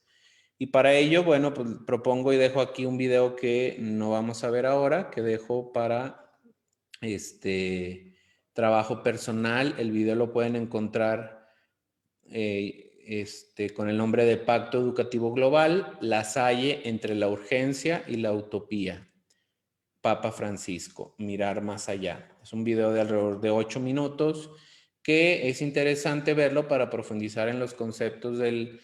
Speaker 2: Y para ello, bueno, pues propongo y dejo aquí un video que no vamos a ver ahora, que dejo para trabajo personal. El video lo pueden encontrar con el nombre de Pacto Educativo Global, la Salle entre la urgencia y la utopía. Papa Francisco, mirar más allá. Es un video de alrededor de 8 minutos que es interesante verlo para profundizar en los conceptos del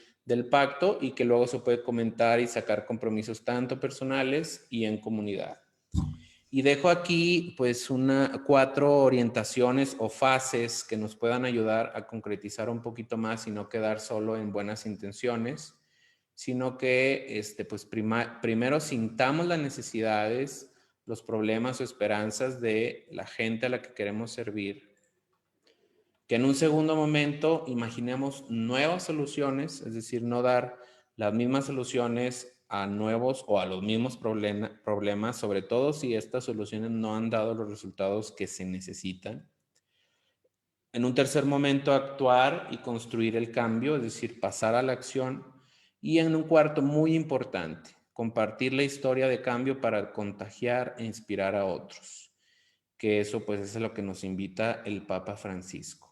Speaker 2: pacto y que luego se puede comentar y sacar compromisos tanto personales y en comunidad. Y dejo aquí pues 4 orientaciones o fases que nos puedan ayudar a concretizar un poquito más y no quedar solo en buenas intenciones, sino que pues primero sintamos las necesidades, los problemas o esperanzas de la gente a la que queremos servir. Que en un segundo momento imaginemos nuevas soluciones, es decir, no dar las mismas soluciones a nuevos o a los mismos problemas, sobre todo si estas soluciones no han dado los resultados que se necesitan. En un tercer momento, actuar y construir el cambio, es decir, pasar a la acción. Y en un cuarto, muy importante, compartir la historia de cambio para contagiar e inspirar a otros. Que eso pues es a lo que nos invita el Papa Francisco.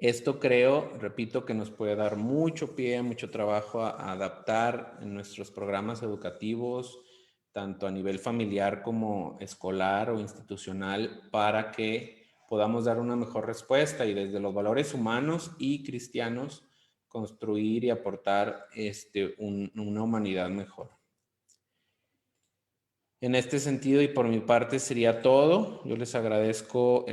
Speaker 2: Esto creo, repito, que nos puede dar mucho pie, mucho trabajo a adaptar en nuestros programas educativos, tanto a nivel familiar como escolar o institucional, para que podamos dar una mejor respuesta y desde los valores humanos y cristianos construir y aportar una humanidad mejor. En este sentido y por mi parte sería todo. Yo les agradezco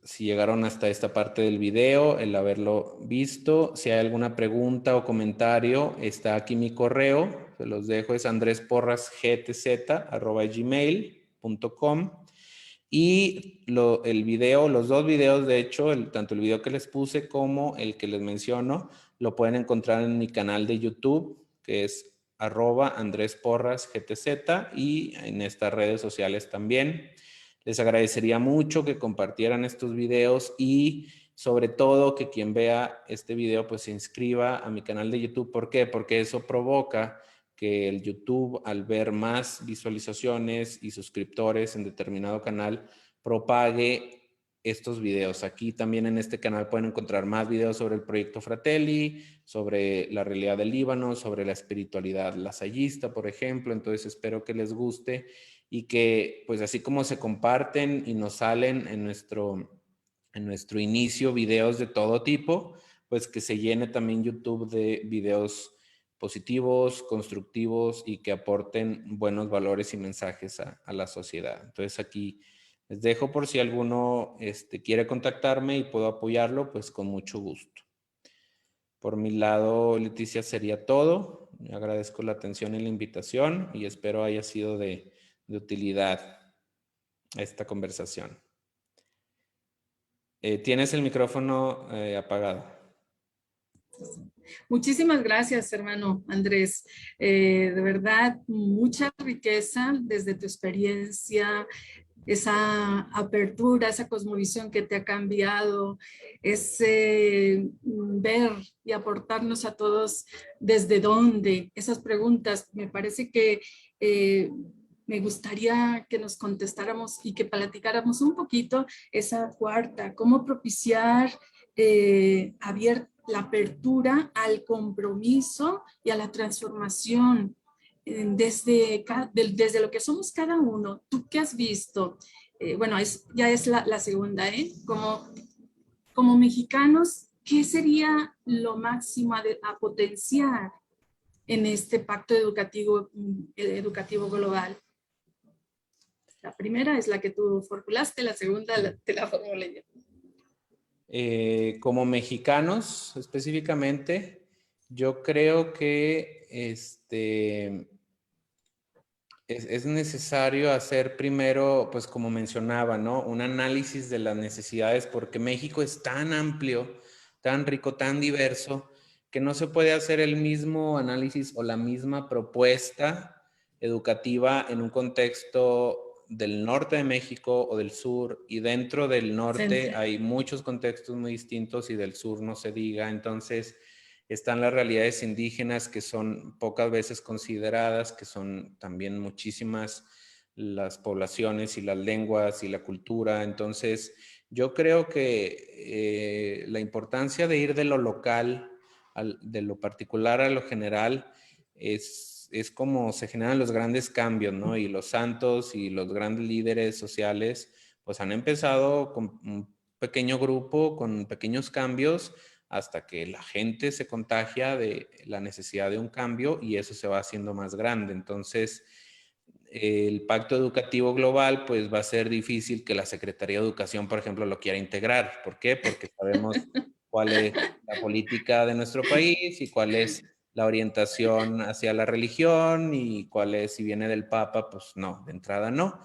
Speaker 2: si llegaron hasta esta parte del video, el haberlo visto. Si hay alguna pregunta o comentario, está aquí mi correo. Se los dejo, es andresporrasgtz@gmail.com. Y los 2 videos, de hecho, tanto el video que les puse como el que les menciono, lo pueden encontrar en mi canal de YouTube, que es @andresporrasgtz, y en estas redes sociales también. Les agradecería mucho que compartieran estos videos y sobre todo que quien vea este video pues se inscriba a mi canal de YouTube. ¿Por qué? Porque eso provoca que el YouTube, al ver más visualizaciones y suscriptores en determinado canal, propague estos videos. Aquí también en este canal pueden encontrar más videos sobre el proyecto Fratelli, sobre la realidad del Líbano, sobre la espiritualidad lasallista, por ejemplo. Entonces espero que les guste y que pues así como se comparten y nos salen en nuestro inicio videos de todo tipo, pues que se llene también YouTube de videos positivos, constructivos y que aporten buenos valores y mensajes a la sociedad. Entonces aquí les dejo por si alguno quiere contactarme y puedo apoyarlo, pues con mucho gusto. Por mi lado, Leticia, sería todo. Agradezco la atención y la invitación y espero haya sido de utilidad esta conversación. Tienes el micrófono apagado.
Speaker 1: Muchísimas gracias, hermano Andrés. De verdad, mucha riqueza desde tu experiencia, esa apertura, esa cosmovisión que te ha cambiado, ese ver y aportarnos a todos desde dónde, esas preguntas. Me parece que me gustaría que nos contestáramos y que platicáramos un poquito esa cuarta, cómo propiciar la apertura al compromiso y a la transformación desde lo que somos cada uno. ¿Tú qué has visto? Bueno, ya es la segunda, ¿eh? Como mexicanos, ¿qué sería lo máximo a potenciar en este pacto educativo global? La primera es la que tú formulaste, la segunda te la formulé yo.
Speaker 2: Como mexicanos, específicamente, yo creo que es necesario hacer primero, pues como mencionaba, ¿no? Un análisis de las necesidades, porque México es tan amplio, tan rico, tan diverso, que no se puede hacer el mismo análisis o la misma propuesta educativa en un contexto del norte de México o del sur, y dentro del norte hay muchos contextos muy distintos y del sur no se diga. Entonces están las realidades indígenas, que son pocas veces consideradas, que son también muchísimas las poblaciones y las lenguas y la cultura. Entonces yo creo que la importancia de ir de lo local, de lo particular a lo general, es como se generan los grandes cambios, ¿no? Y los santos y los grandes líderes sociales pues han empezado con un pequeño grupo, con pequeños cambios, hasta que la gente se contagia de la necesidad de un cambio y eso se va haciendo más grande. Entonces, el pacto educativo global, pues va a ser difícil que la Secretaría de Educación, por ejemplo, lo quiera integrar. ¿Por qué? Porque sabemos cuál es la política de nuestro país y cuál es la orientación hacia la religión y cuál es, si viene del Papa, pues no, de entrada no.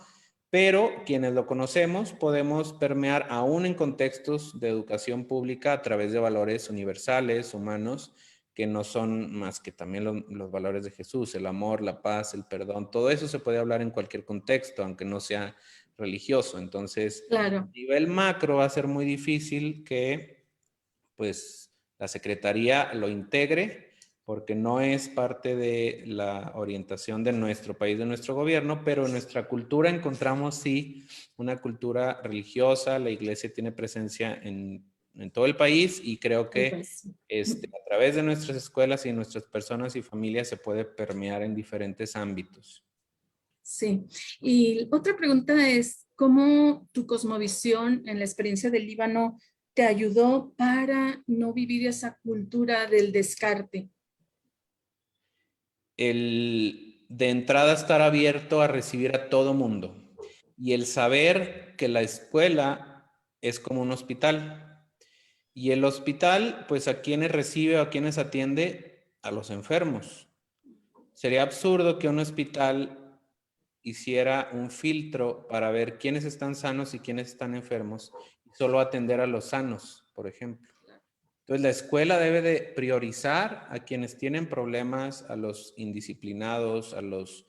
Speaker 2: Pero quienes lo conocemos podemos permear aún en contextos de educación pública a través de valores universales, humanos, que no son más que también los valores de Jesús, el amor, la paz, el perdón. Todo eso se puede hablar en cualquier contexto, aunque no sea religioso. Entonces,
Speaker 1: claro,
Speaker 2: a nivel macro va a ser muy difícil que pues la Secretaría lo integre, porque no es parte de la orientación de nuestro país, de nuestro gobierno, pero en nuestra cultura encontramos sí una cultura religiosa. La iglesia tiene presencia en todo el país y creo que a través de nuestras escuelas y nuestras personas y familias se puede permear en diferentes ámbitos.
Speaker 1: Sí, y otra pregunta es, ¿cómo tu cosmovisión en la experiencia del Líbano te ayudó para no vivir esa cultura del descarte?
Speaker 2: El de entrada estar abierto a recibir a todo mundo y el saber que la escuela es como un hospital y el hospital, pues a quienes recibe o a quienes atiende, a los enfermos. Sería absurdo que un hospital hiciera un filtro para ver quiénes están sanos y quiénes están enfermos y solo atender a los sanos, por ejemplo. Entonces, la escuela debe de priorizar a quienes tienen problemas, a los indisciplinados, a los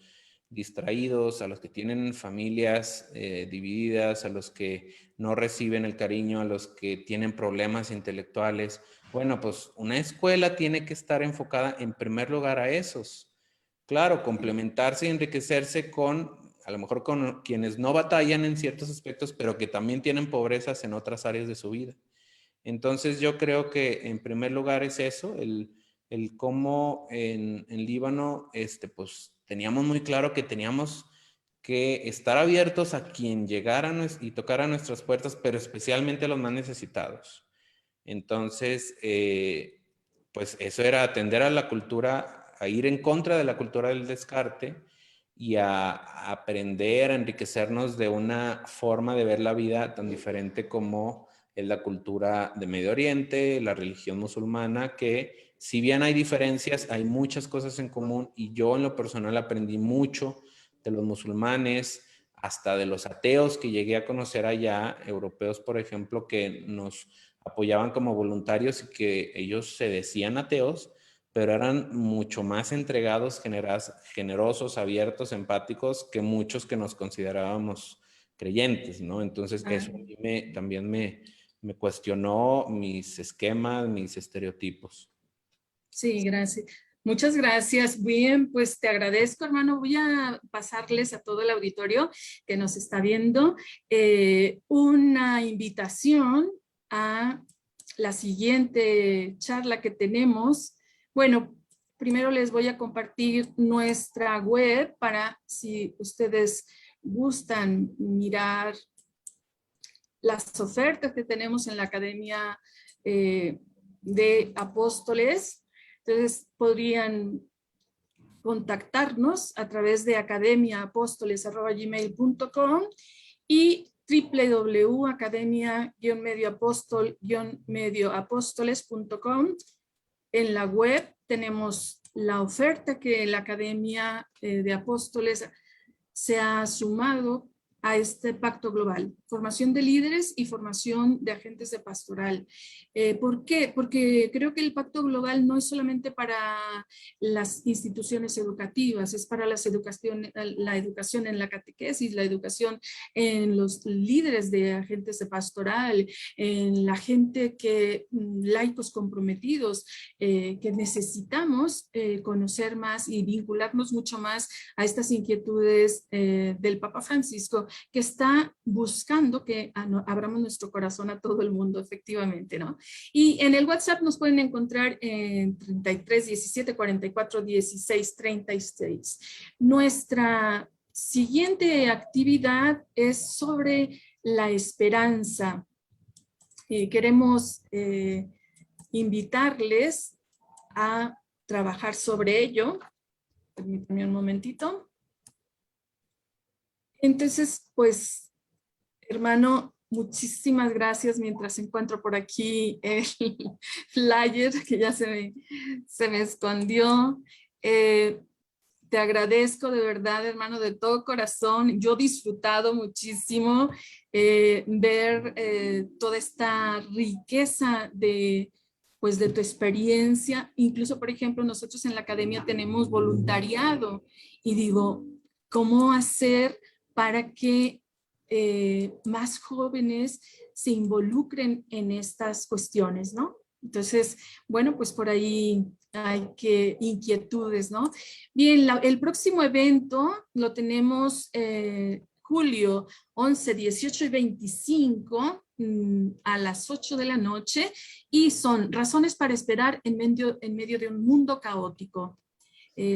Speaker 2: distraídos, a los que tienen familias divididas, a los que no reciben el cariño, a los que tienen problemas intelectuales. Bueno, pues una escuela tiene que estar enfocada en primer lugar a esos. Claro, complementarse y enriquecerse con, a lo mejor con quienes no batallan en ciertos aspectos, pero que también tienen pobrezas en otras áreas de su vida. Entonces yo creo que en primer lugar es eso, el cómo en Líbano, pues teníamos muy claro que teníamos que estar abiertos a quien llegara y tocara nuestras puertas, pero especialmente a los más necesitados. Entonces, pues eso era atender a la cultura, a ir en contra de la cultura del descarte y a aprender, a enriquecernos de una forma de ver la vida tan diferente como es la cultura de Medio Oriente, la religión musulmana, que si bien hay diferencias, hay muchas cosas en común y yo en lo personal aprendí mucho de los musulmanes, hasta de los ateos que llegué a conocer allá, europeos por ejemplo, que nos apoyaban como voluntarios y que ellos se decían ateos, pero eran mucho más entregados, generosos, abiertos, empáticos que muchos que nos considerábamos creyentes, ¿no? Entonces eso a mí también me cuestionó mis esquemas, mis estereotipos.
Speaker 1: Sí, gracias. Muchas gracias. Bien, pues te agradezco, hermano. Voy a pasarles a todo el auditorio que nos está viendo una invitación a la siguiente charla que tenemos. Bueno, primero les voy a compartir nuestra web para si ustedes gustan mirar las ofertas que tenemos en la Academia de Apóstoles. Entonces podrían contactarnos a través de academiaapóstoles@gmail.com y www.academia-medioapóstoles.com. En la web tenemos la oferta que la Academia de Apóstoles se ha sumado a este pacto global, formación de líderes y formación de agentes de pastoral. ¿Por qué? Porque creo que el pacto global no es solamente para las instituciones educativas, es para la educación en la catequesis, la educación en los líderes de agentes de pastoral, en la gente que, laicos comprometidos, que necesitamos conocer más y vincularnos mucho más a estas inquietudes del Papa Francisco, que está buscando que abramos nuestro corazón a todo el mundo, efectivamente, ¿no? Y en el WhatsApp nos pueden encontrar en 33 17 44 16 36. Nuestra siguiente actividad es sobre la esperanza. Queremos invitarles a trabajar sobre ello. Permítanme un momentito. Entonces, pues, hermano, muchísimas gracias. Mientras encuentro por aquí el flyer que ya se me escondió. Te agradezco de verdad, hermano, de todo corazón. Yo he disfrutado muchísimo ver toda esta riqueza de tu experiencia. Incluso, por ejemplo, nosotros en la academia tenemos voluntariado y digo, ¿cómo hacer para que más jóvenes se involucren en estas cuestiones, ¿no? Entonces, bueno, pues por ahí hay inquietudes, ¿no? Bien, el próximo evento lo tenemos julio 11, 18 y 25 a las 8 de la noche y son razones para esperar en medio de un mundo caótico.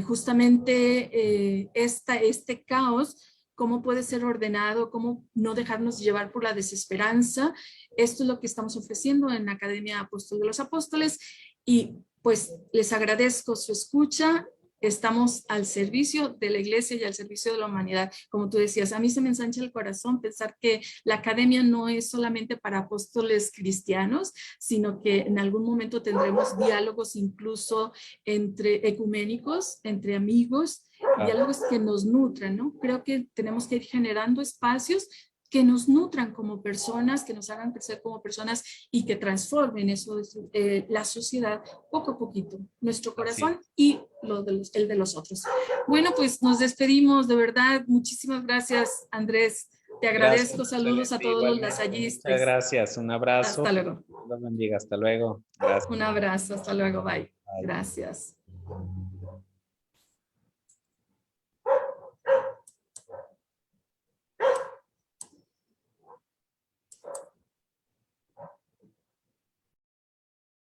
Speaker 1: Justamente este caos, cómo puede ser ordenado, cómo no dejarnos llevar por la desesperanza. Esto es lo que estamos ofreciendo en la Academia Apóstol de los Apóstoles y pues les agradezco su escucha. Estamos al servicio de la iglesia y al servicio de la humanidad. Como tú decías, a mí se me ensancha el corazón pensar que la academia no es solamente para apóstoles cristianos, sino que en algún momento tendremos diálogos incluso entre ecuménicos, entre amigos, diálogos que nos nutran, ¿no? Creo que tenemos que ir generando espacios que nos nutran como personas, que nos hagan crecer como personas y que transformen eso, la sociedad poco a poquito, nuestro corazón y el de los otros. Bueno, pues nos despedimos, de verdad. Muchísimas gracias, Andrés. Te agradezco. Gracias, saludos a todos los lasallistas.
Speaker 2: Muchas gracias, un abrazo.
Speaker 1: Hasta luego.
Speaker 2: Dios bendiga, hasta luego. Gracias.
Speaker 1: Un abrazo, hasta luego, bye. Gracias.